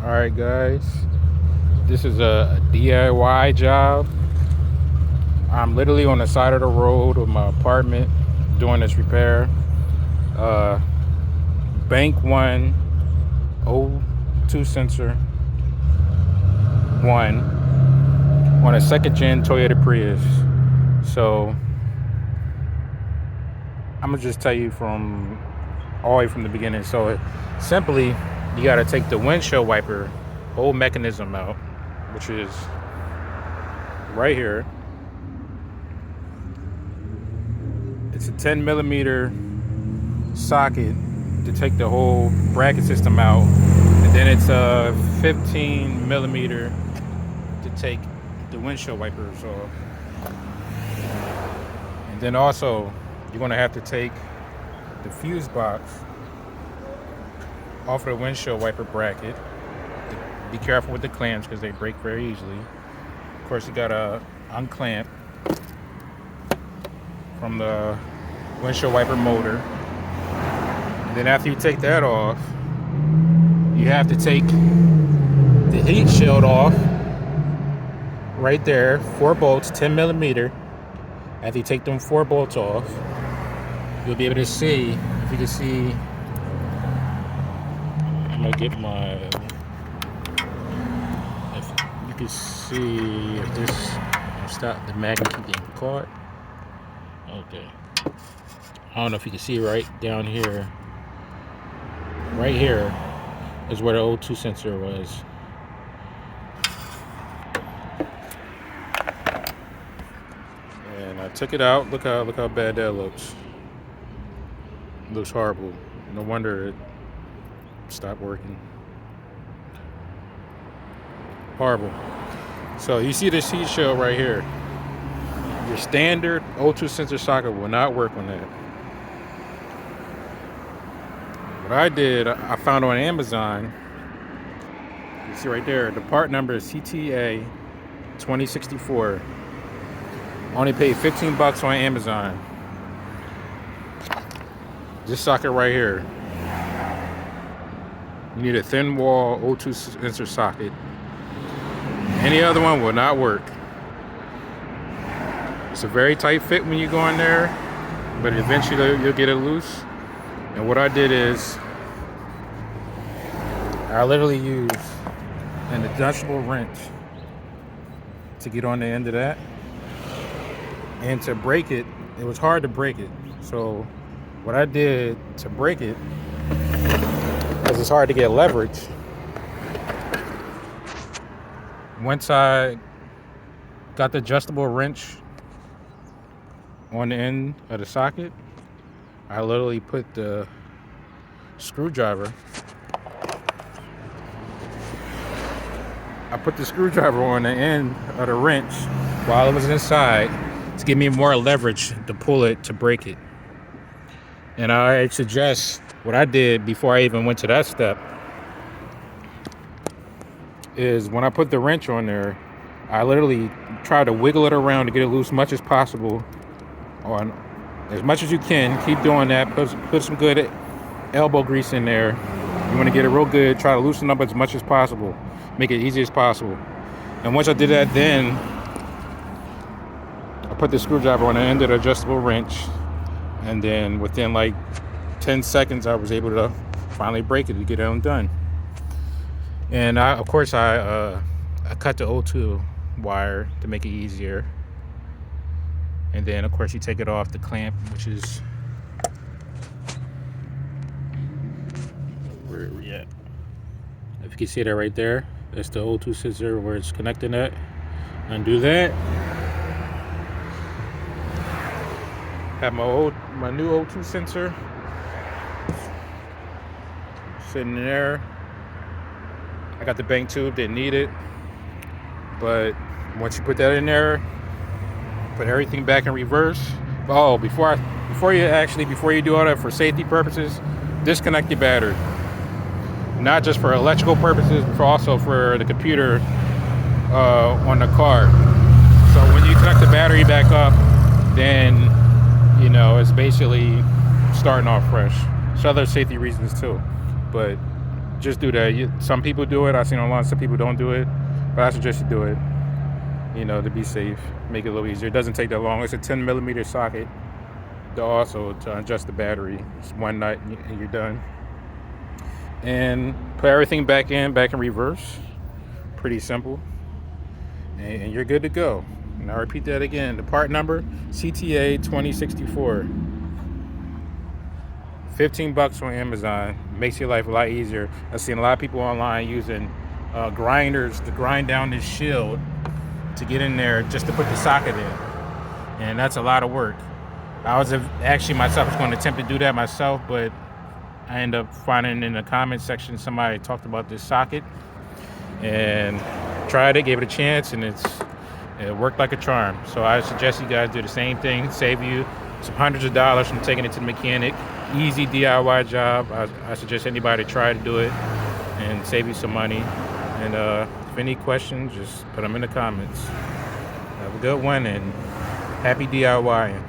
All right, guys. This is a DIY job. I'm literally on the side of the road of my apartment doing this repair. Uh, Bank one O2 sensor one on a second gen Toyota Prius. So I'm gonna just tell you from all the way from the beginning. So simply, you gotta take the windshield wiper whole mechanism out, which is right here. It's a 10 millimeter socket to take the whole bracket system out, and then it's a 15 millimeter to take the windshield wipers off. And then also, you're gonna have to take the fuse box off of the windshield wiper bracket. Be careful with the clamps because they break very easily. Of course, you gotta unclamp from the windshield wiper motor. And then after you take that off, you have to take the heat shield off right there, 4 bolts, 10 millimeter. After you take them 4 bolts off, you'll be able to see, if you can see, I'm gonna get my, if you can see if this, stop the magnet from getting caught. Okay. I don't know if you can see right down here. Right here is where the O2 sensor was. And I took it out. Look how bad that looks. It looks horrible. No wonder it stopped working. Horrible. So you see this heat shield right here. Your standard O2 sensor socket will not work on that. What I did, I found on Amazon. You see right there, the part number is CTA 2064. Only paid $15 on Amazon. This socket right here. You need a thin wall O2 sensor socket. Any other one will not work. It's a very tight fit when you go in there, but eventually you'll get it loose. And what I did is, I literally used an adjustable wrench to get on the end of that. And to break it, it was hard to break it. So what I did to break it, because it's hard to get leverage, once I got the adjustable wrench on the end of the socket, I literally put the screwdriver. I put the screwdriver on the end of the wrench while it was inside to give me more leverage to pull it to break it. And I suggest what I did before I even went to that step is when I put the wrench on there, I literally try to wiggle it around to get it loose as much as possible. On as much as you can, keep doing that. Put some good elbow grease in there. You want to get it real good. Try to loosen up as much as possible. Make it easy as possible. And once I did that, then I put the screwdriver on the end of the adjustable wrench. And then within like 10 seconds, I was able to finally break it to get it undone. And of course, I cut the O2 wire to make it easier. And then, of course, you take it off the clamp, which is where are we at? If you can see that right there, that's the O2 sensor where it's connecting at. Undo that. Have my new O2 sensor sitting there. I got the bank tube, didn't need it, but once you put that in there, put everything back in reverse. Oh, before you do all that, for safety purposes, disconnect your battery. Not just for electrical purposes, but also for the computer on the car. So when you connect the battery back up, then it's basically starting off fresh. There's other safety reasons too, but just do that. Some people do it. I've seen online some people don't do it, but I suggest you do it. To be safe, make it a little easier. It doesn't take that long. It's a 10mm socket. Also to adjust the battery. It's one nut and you're done. And put everything back in reverse. Pretty simple. And you're good to go. And I'll repeat that again. The part number, CTA 2064. $15 on Amazon. Makes your life a lot easier. I've seen a lot of people online using grinders to grind down this shield to get in there just to put the socket in. And that's a lot of work. I was actually myself was going to attempt to do that myself, but I ended up finding in the comment section somebody talked about this socket and tried it, gave it a chance, and it worked like a charm. So I suggest you guys do the same thing. Save you some hundreds of dollars from taking it to the mechanic. Easy DIY job. I suggest anybody try to do it and save you some money. And if any questions, just put them in the comments. Have a good one and happy DIYing.